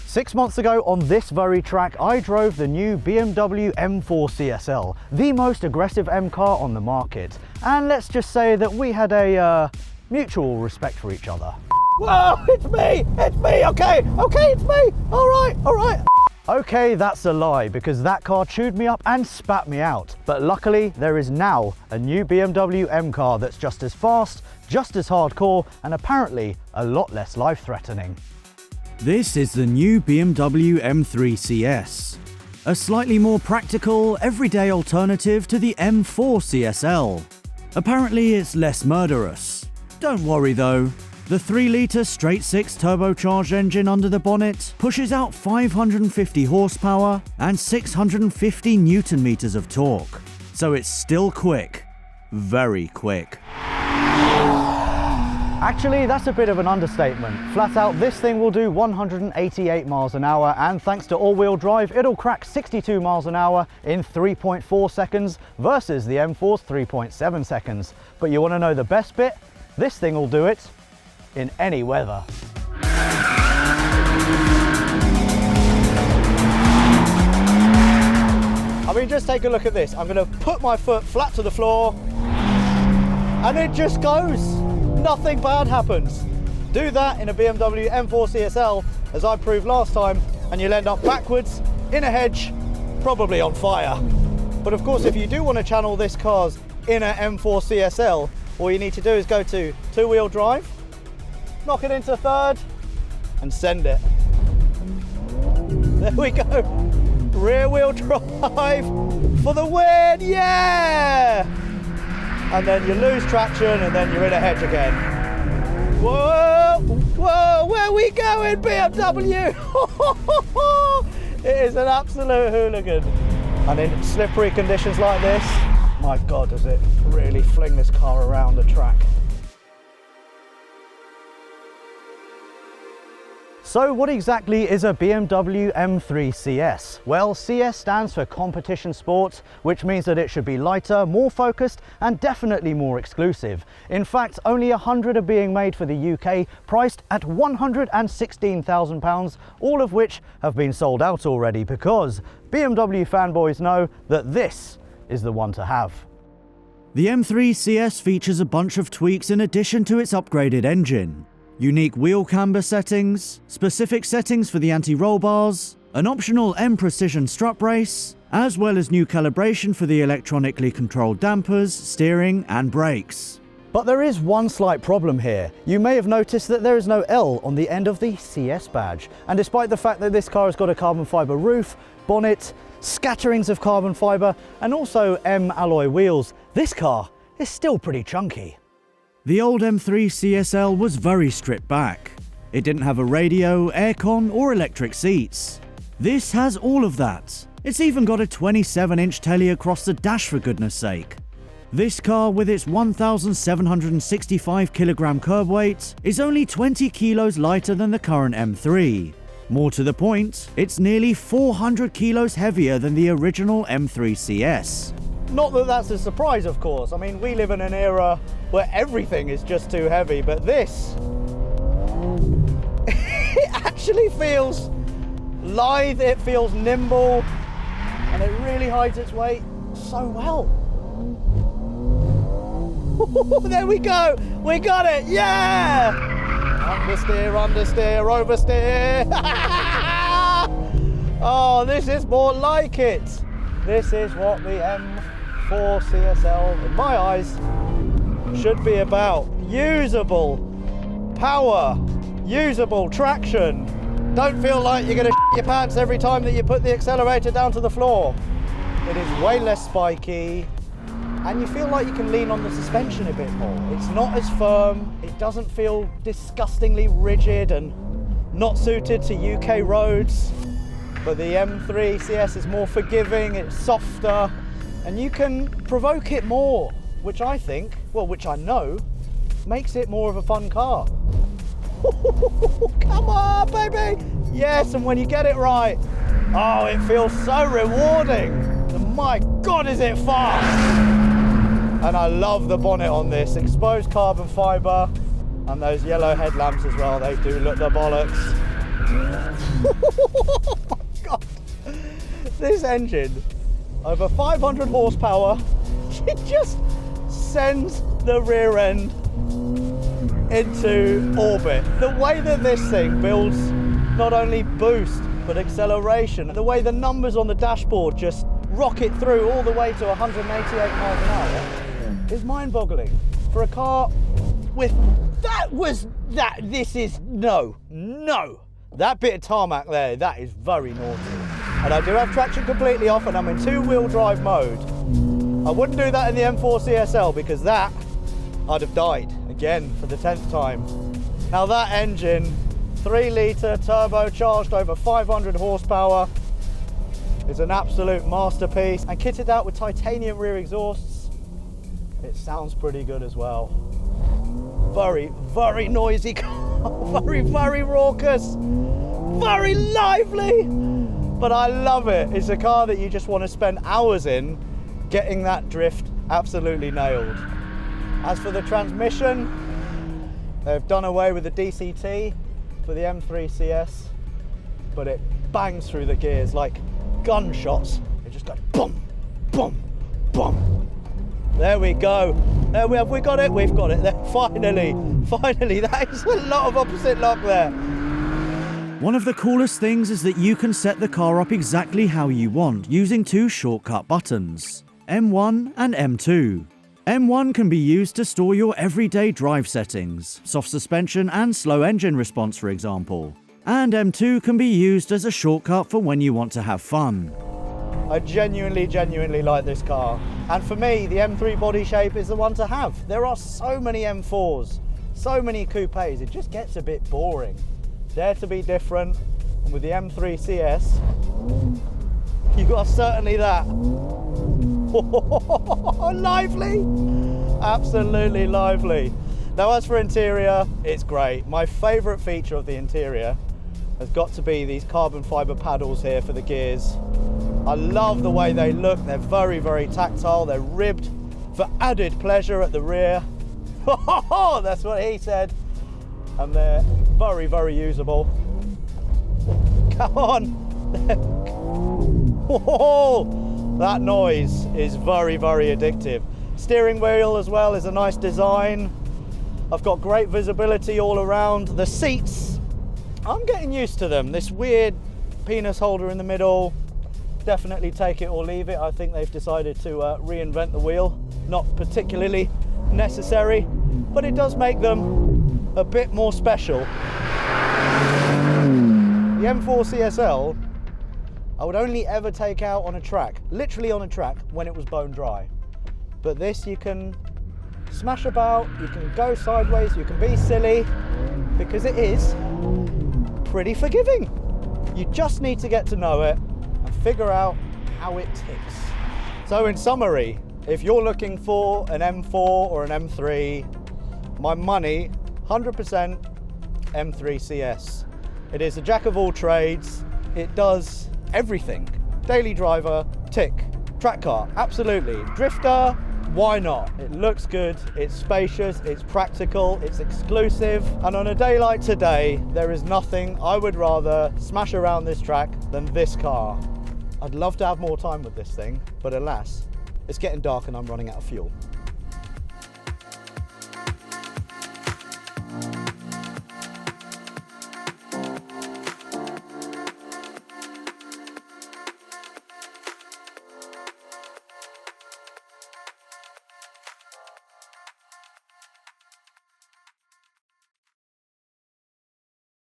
6 months ago on this very track, I drove the new BMW M3 CSL, the most aggressive M car on the market. And let's just say that we had a mutual respect for each other. Whoa, it's me, okay, it's me, all right. Okay, that's a lie, because that car chewed me up and spat me out. But luckily, there is now a new BMW M car that's just as fast, just as hardcore, and apparently a lot less life-threatening. This is the new BMW M3 CS, a slightly more practical, everyday alternative to the M4 CSL. Apparently it's less murderous. Don't worry though, the 3-litre straight-six turbocharged engine under the bonnet pushes out 550 horsepower and 650 Newton-meters of torque. So it's still quick, very quick. Actually, that's a bit of an understatement. Flat out, this thing will do 188 miles an hour, and thanks to all-wheel drive, it'll crack 62 miles an hour in 3.4 seconds versus the M4's 3.7 seconds. But you want to know the best bit? This thing will do it in any weather. I mean, just take a look at this. I'm going to put my foot flat to the floor, and it just goes. Nothing bad happens. Do that in a BMW M3 CSL, as I proved last time, and you'll end up backwards, in a hedge, probably on fire. But of course, if you do want to channel this car's inner M3 CSL, all you need to do is go to two-wheel drive, knock it into third, and send it. There we go. Rear-wheel drive for the win, yeah! And then you lose traction, and then you're in a hedge again. Whoa, whoa, where are we going, BMW? It is an absolute hooligan. And in slippery conditions like this, my God, does it really fling this car around the track. So what exactly is a BMW M3 CS? Well, CS stands for competition sports, which means that it should be lighter, more focused, and definitely more exclusive. In fact, only 100 are being made for the UK, priced at £116,000, all of which have been sold out already, because BMW fanboys know that this is the one to have. The M3 CS features a bunch of tweaks in addition to its upgraded engine. Unique wheel camber settings, specific settings for the anti-roll bars, an optional M Precision strut brace, as well as new calibration for the electronically controlled dampers, steering and brakes. But there is one slight problem here. You may have noticed that there is no L on the end of the CS badge. And despite the fact that this car has got a carbon fibre roof, bonnet, scatterings of carbon fibre, and also M alloy wheels, this car is still pretty chunky. The old M3 CSL was very stripped back. It didn't have a radio, aircon or electric seats. This has all of that. It's even got a 27-inch telly across the dash, for goodness sake. This car, with its 1,765 kilogram curb weight, is only 20 kilos lighter than the current M3. More to the point, it's nearly 400 kilos heavier than the original M3 CS. Not that that's a surprise, of course. I mean, we live in an era where everything is just too heavy, but this, it actually feels lithe, it feels nimble, and it really hides its weight so well. There we go, we got it, yeah! Understeer, understeer, oversteer. Oh, this is more like it. This is what the M3 CSL, in my eyes, should be about. Usable power, usable traction. Don't feel like you're gonna shit your pants every time that you put the accelerator down to the floor. It is way less spiky, and you feel like you can lean on the suspension a bit more. It's not as firm, it doesn't feel disgustingly rigid and not suited to UK roads. But the M3 CS is more forgiving, it's softer, and you can provoke it more, which I think, well, which I know, makes it more of a fun car. Come on, baby! Yes, and when you get it right, oh, it feels so rewarding. And my God, is it fast! And I love the bonnet on this, exposed carbon fibre. And those yellow headlamps as well, they do look the bollocks. Oh my God. This engine, over 500 horsepower, it just sends the rear end into orbit. The way that this thing builds not only boost, but acceleration, the way the numbers on the dashboard just rocket through all the way to 188 miles an hour is mind-boggling. For a car with no. That bit of tarmac there, that is very naughty. And I do have traction completely off and I'm in two-wheel drive mode. I wouldn't do that in the M4 CSL because that, I'd have died again for the 10th time. Now that engine, 3 litre turbocharged over 500 horsepower, is an absolute masterpiece and kitted out with titanium rear exhausts. It sounds pretty good as well. Very, very noisy car, very, very raucous, very lively, but I love it. It's a car that you just want to spend hours in, getting that drift absolutely nailed. As for the transmission, they've done away with the DCT for the M3 CS, but it bangs through the gears like gunshots. It just goes boom, boom, boom. There we go. There we have. We got it. We've got it. There. Finally. That is a lot of opposite lock there. One of the coolest things is that you can set the car up exactly how you want using 2 shortcut buttons, M1 and M2. M1 can be used to store your everyday drive settings, soft suspension and slow engine response for example. And M2 can be used as a shortcut for when you want to have fun. I genuinely like this car. And for me, the M3 body shape is the one to have. There are so many M4s, so many coupes, it just gets a bit boring. Dare to be different. And with the M3 CS, you got certainly that. Lively, absolutely lively. Now as for interior, it's great. My favorite feature of the interior has got to be these carbon fiber paddles here for the gears. I love the way they look. They're very, very tactile. They're ribbed for added pleasure at the rear. That's what he said. And they're very, very usable. Come on. That noise is very, very addictive. Steering wheel as well is a nice design. I've got great visibility all around. The seats, I'm getting used to them. This weird penis holder in the middle, definitely take it or leave it. I think they've decided to reinvent the wheel. Not particularly necessary, but it does make them a bit more special. The M4 CSL, I would only ever take out on a track, literally on a track, when it was bone dry. But this you can smash about, you can go sideways, you can be silly, because it is pretty forgiving. You just need to get to know it and figure out how it ticks. So in summary, if you're looking for an M4 or an M3, my money, 100% M3 CS. It is a jack of all trades. It does everything. Daily driver, tick. Track car, absolutely. Drifter, why not? It looks good, it's spacious, it's practical, it's exclusive. And on a day like today, there is nothing I would rather smash around this track than this car. I'd love to have more time with this thing, but alas, it's getting dark and I'm running out of fuel.